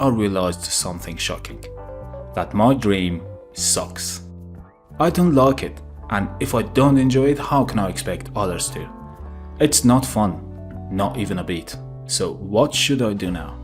I realized something shocking. That my dream sucks. I don't like it, and if I don't enjoy it, how can I expect others to? It's not fun, not even a bit. So what should I do now?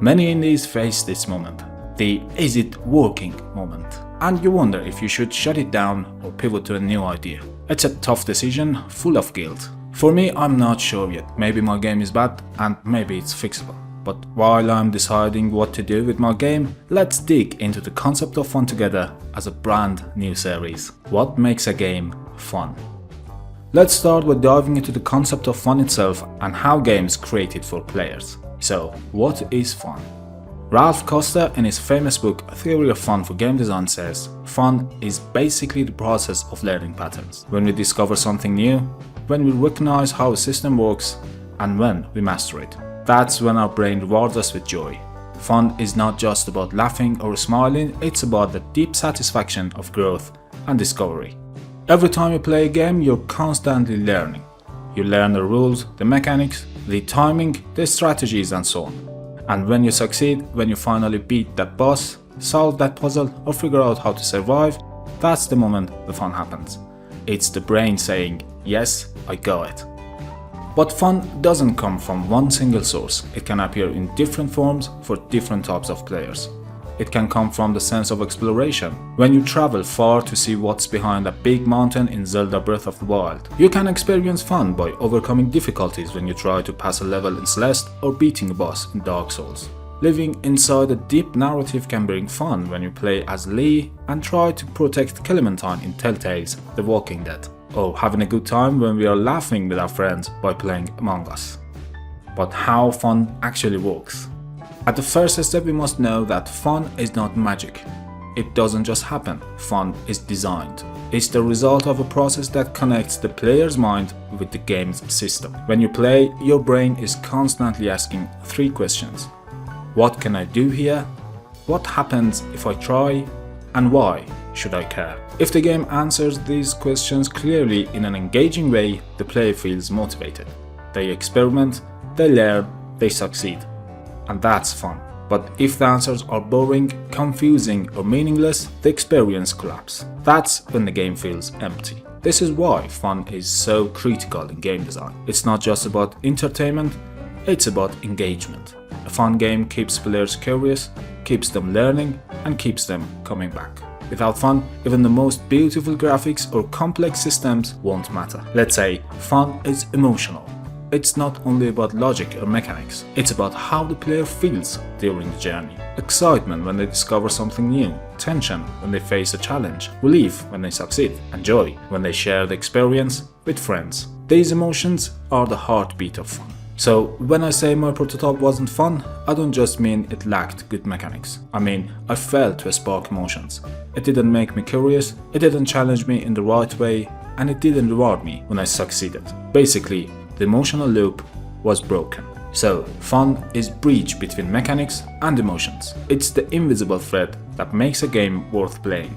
Many indies face this moment, the is it working moment, and you wonder if you should shut it down or pivot to a new idea. It's a tough decision, full of guilt. For me, I'm not sure yet. Maybe my game is bad and maybe it's fixable. But while I'm deciding what to do with my game, let's dig into the concept of fun together as a brand new series. What makes a game fun? Let's start with diving into the concept of fun itself and how games create it for players. So, what is fun? Ralph Costa, in his famous book Theory of Fun for Game Design, says, fun is basically the process of learning patterns. When we discover something new, when we recognize how a system works, and when we master it. That's when our brain rewards us with joy. Fun is not just about laughing or smiling, it's about the deep satisfaction of growth and discovery. Every time you play a game, you're constantly learning. You learn the rules, the mechanics, the timing, the strategies, and so on. And when you succeed, when you finally beat that boss, solve that puzzle, or figure out how to survive, that's the moment the fun happens. It's the brain saying, yes, I got it. But fun doesn't come from one single source. It can appear in different forms for different types of players. It can come from the sense of exploration. When you travel far to see what's behind a big mountain in Zelda Breath of the Wild. You can experience fun by overcoming difficulties when you try to pass a level in Celeste or beating a boss in Dark Souls. Living inside a deep narrative can bring fun when you play as Lee and try to protect Clementine in Telltale's The Walking Dead. Or having a good time when we are laughing with our friends by playing Among Us. But how fun actually works? At the first step, we must know that fun is not magic. It doesn't just happen. Fun is designed. It's the result of a process that connects the player's mind with the game's system. When you play, your brain is constantly asking three questions. What can I do here? What happens if I try? And why should I care? If the game answers these questions clearly in an engaging way, the player feels motivated. They experiment, they learn, they succeed. And that's fun. But if the answers are boring, confusing, or meaningless, the experience collapses. That's when the game feels empty. This is why fun is so critical in game design. It's not just about entertainment, it's about engagement. A fun game keeps players curious, keeps them learning, and keeps them coming back. Without fun, even the most beautiful graphics or complex systems won't matter. Let's say fun is emotional. It's not only about logic or mechanics, it's about how the player feels during the journey. Excitement when they discover something new, tension when they face a challenge, relief when they succeed, and joy when they share the experience with friends. These emotions are the heartbeat of fun. So when I say my prototype wasn't fun, I don't just mean it lacked good mechanics. I mean, I failed to spark emotions. It didn't make me curious, it didn't challenge me in the right way, and it didn't reward me when I succeeded. Basically, the emotional loop was broken. So, fun is bridge between mechanics and emotions. It's the invisible thread that makes a game worth playing.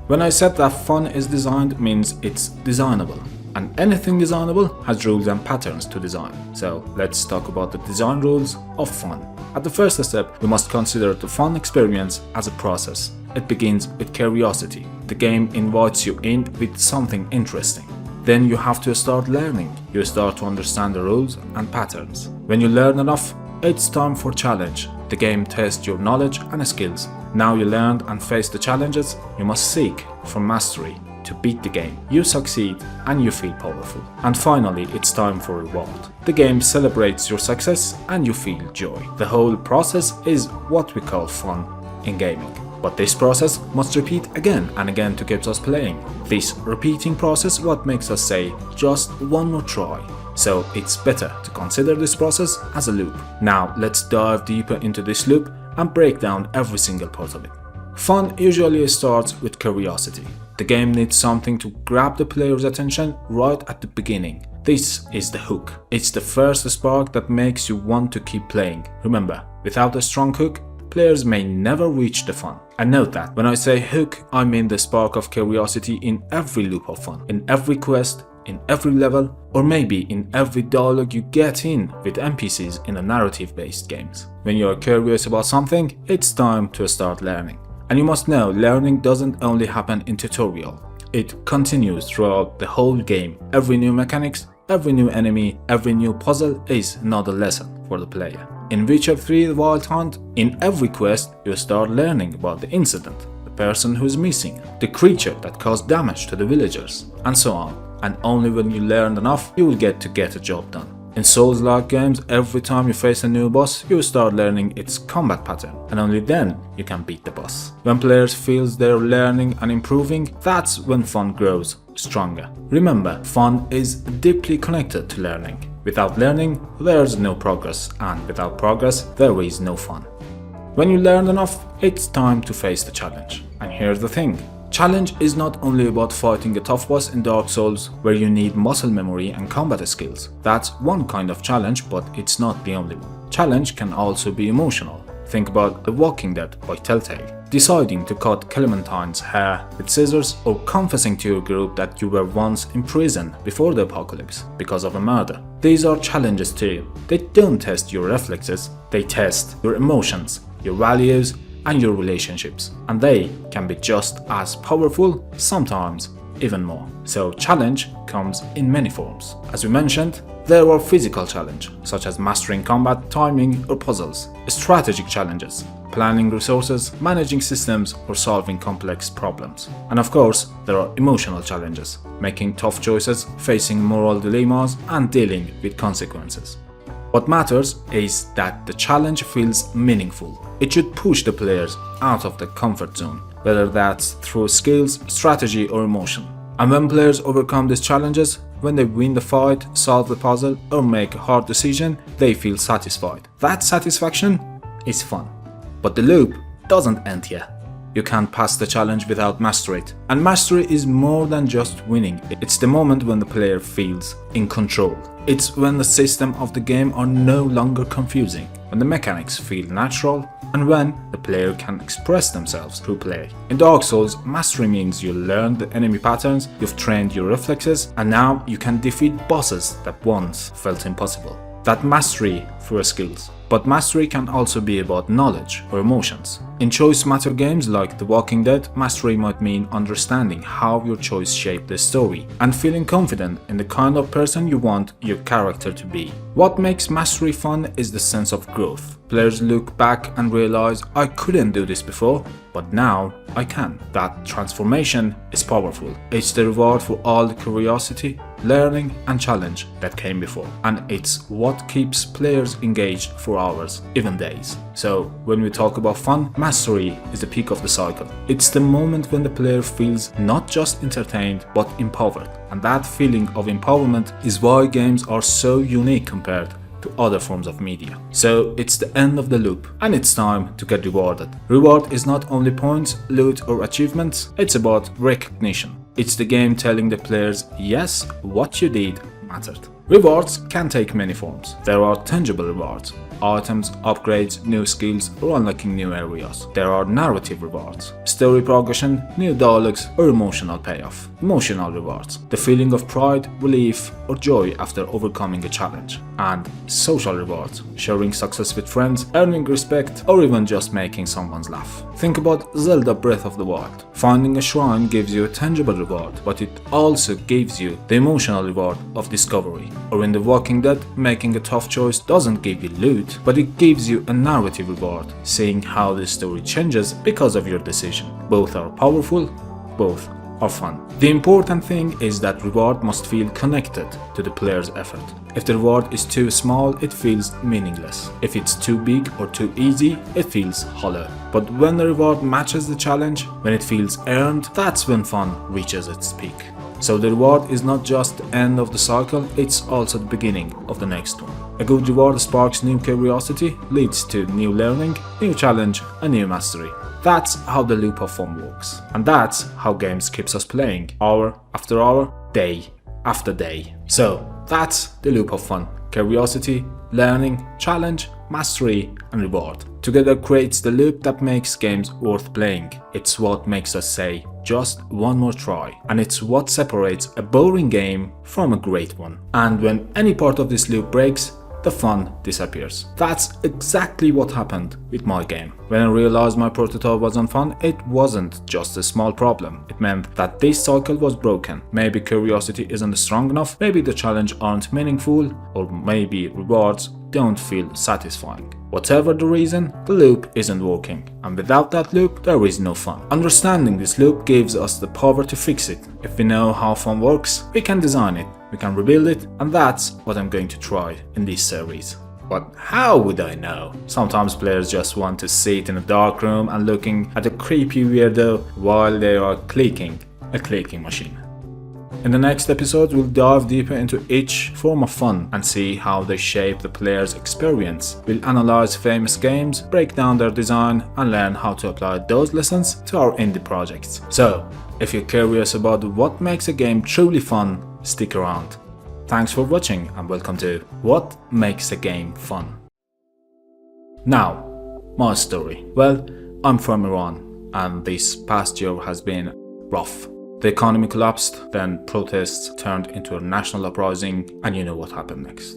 When I said that fun is designed means it's designable. And anything designable has rules and patterns to design. So let's talk about the design rules of fun. At the first step, we must consider the fun experience as a process. It begins with curiosity. The game invites you in with something interesting. Then you have to start learning. You start to understand the rules and patterns. When you learn enough, it's time for challenge. The game tests your knowledge and skills. Now you learned and face the challenges, you must seek for mastery. To beat the game, you succeed and you feel powerful. And finally, it's time for reward. The game celebrates your success and you feel joy. The whole process is what we call fun in gaming. But this process must repeat again and again to keep us playing. This repeating process what makes us say, just one more try. So it's better to consider this process as a loop. Now let's dive deeper into this loop and break down every single part of it. Fun usually starts with curiosity. The game needs something to grab the player's attention right at the beginning. This is the hook. It's the first spark that makes you want to keep playing. Remember, without a strong hook, players may never reach the fun. And note that when I say hook, I mean the spark of curiosity in every loop of fun. In every quest, in every level, or maybe in every dialogue you get in with NPCs in a narrative-based games. When you are curious about something, it's time to start learning. And you must know, learning doesn't only happen in tutorial. It continues throughout the whole game. Every new mechanics, every new enemy, every new puzzle is another lesson for the player. In Witcher 3 The Wild Hunt, in every quest you start learning about the incident, the person who is missing, the creature that caused damage to the villagers, and so on. And only when you learn enough, you will get a job done. In Souls-like games, every time you face a new boss, you start learning its combat pattern, and only then you can beat the boss. When players feel they're learning and improving, that's when fun grows stronger. Remember, fun is deeply connected to learning. Without learning, there's no progress, and without progress, there is no fun. When you learn enough, it's time to face the challenge. And here's the thing. Challenge is not only about fighting a tough boss in Dark Souls where you need muscle memory and combat skills. That's one kind of challenge, but it's not the only one. Challenge can also be emotional. Think about The Walking Dead by Telltale. Deciding to cut Clementine's hair with scissors, or confessing to your group that you were once in prison before the apocalypse because of a murder. These are challenges too. They don't test your reflexes, they test your emotions, your values, and your relationships, and they can be just as powerful, sometimes even more. So challenge comes in many forms. As we mentioned, there are physical challenges, such as mastering combat, timing, or puzzles, strategic challenges, planning resources, managing systems, or solving complex problems. And of course, there are emotional challenges, making tough choices, facing moral dilemmas, and dealing with consequences. What matters is that the challenge feels meaningful. It should push the players out of the comfort zone, whether that's through skills, strategy, or emotion. And when players overcome these challenges, when they win the fight, solve the puzzle, or make a hard decision, they feel satisfied. That satisfaction is fun. But the loop doesn't end here. You can't pass the challenge without mastery it. And mastery is more than just winning. It's the moment when the player feels in control. It's when the system of the game are no longer confusing, when the mechanics feel natural, and when the player can express themselves through play. In Dark Souls, mastery means you learn the enemy patterns, you've trained your reflexes, and now you can defeat bosses that once felt impossible. That mastery through skills. But mastery can also be about knowledge or emotions. In choice matter games like The Walking Dead, mastery might mean understanding how your choice shaped the story and feeling confident in the kind of person you want your character to be. What makes mastery fun is the sense of growth. Players look back and realize, I couldn't do this before, but now I can. That transformation is powerful. It's the reward for all the curiosity, learning, and challenge that came before. And it's what keeps players engaged for hours, even days. So, when we talk about fun, mastery is the peak of the cycle. It's the moment when the player feels not just entertained, but empowered. And that feeling of empowerment is why games are so unique compared to other forms of media. So it's the end of the loop, and it's time to get rewarded. Reward is not only points, loot, or achievements, it's about recognition. It's the game telling the players, yes, what you did mattered. Rewards can take many forms. There are tangible rewards, items, upgrades, new skills, or unlocking new areas. There are narrative rewards, story progression, new dialogues, or emotional payoff. Emotional rewards, the feeling of pride, relief, or joy after overcoming a challenge. And social rewards, sharing success with friends, earning respect, or even just making someone laugh. Think about Zelda Breath of the Wild. Finding a shrine gives you a tangible reward, but it also gives you the emotional reward of discovery. Or in The Walking Dead, making a tough choice doesn't give you loot, but it gives you a narrative reward, seeing how the story changes because of your decision. Both are powerful, both are fun. The important thing is that reward must feel connected to the player's effort. If the reward is too small, it feels meaningless. If it's too big or too easy, it feels hollow. But when the reward matches the challenge, when it feels earned, that's when fun reaches its peak. So the reward is not just the end of the cycle, it's also the beginning of the next one. A good reward sparks new curiosity, leads to new learning, new challenge, and new mastery. That's how the loop of fun works. And that's how games keeps us playing, hour after hour, day after day. So that's the loop of fun. Curiosity, learning, challenge, mastery, and reward. Together creates the loop that makes games worth playing. It's what makes us say, just one more try. And it's what separates a boring game from a great one. And when any part of this loop breaks, the fun disappears. That's exactly what happened with my game. When I realized my prototype wasn't fun, it wasn't just a small problem. It meant that this cycle was broken. Maybe curiosity isn't strong enough, maybe the challenge aren't meaningful, or maybe rewards don't feel satisfying. Whatever the reason, the loop isn't working, and without that loop, there is no fun. Understanding this loop gives us the power to fix it. If we know how fun works, we can design it, we can rebuild it, and that's what I'm going to try in this series. But how would I know? Sometimes players just want to sit in a dark room and looking at a creepy weirdo while they are clicking a clicking machine. In the next episode, we'll dive deeper into each form of fun and see how they shape the player's experience. We'll analyze famous games, break down their design, and learn how to apply those lessons to our indie projects. So, if you're curious about what makes a game truly fun, stick around. Thanks for watching and welcome to What Makes a Game Fun. Now, my story. Well, I'm from Iran and this past year has been rough. The economy collapsed, then protests turned into a national uprising, and you know what happened next.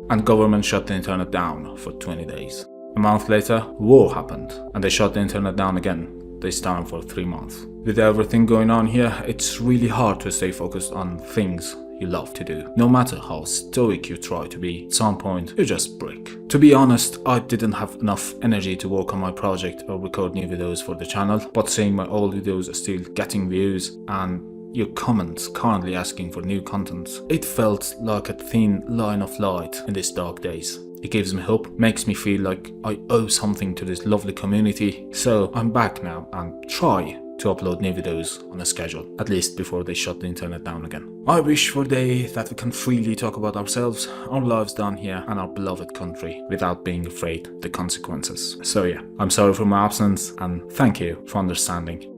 And government shut the internet down for 20 days. A month later, war happened, and they shut the internet down again, this time for 3 months. With everything going on here, it's really hard to stay focused on things you love to do. No matter how stoic you try to be, at some point you just break. To be honest, I didn't have enough energy to work on my project or record new videos for the channel, but seeing my old videos still getting views and your comments currently asking for new content, it felt like a thin line of light in these dark days. It gives me hope, makes me feel like I owe something to this lovely community, so I'm back now and try to upload new videos on a schedule, at least before they shut the internet down again. I wish for a day that we can freely talk about ourselves, our lives down here, and our beloved country without being afraid of the consequences. So yeah, I'm sorry for my absence and thank you for understanding.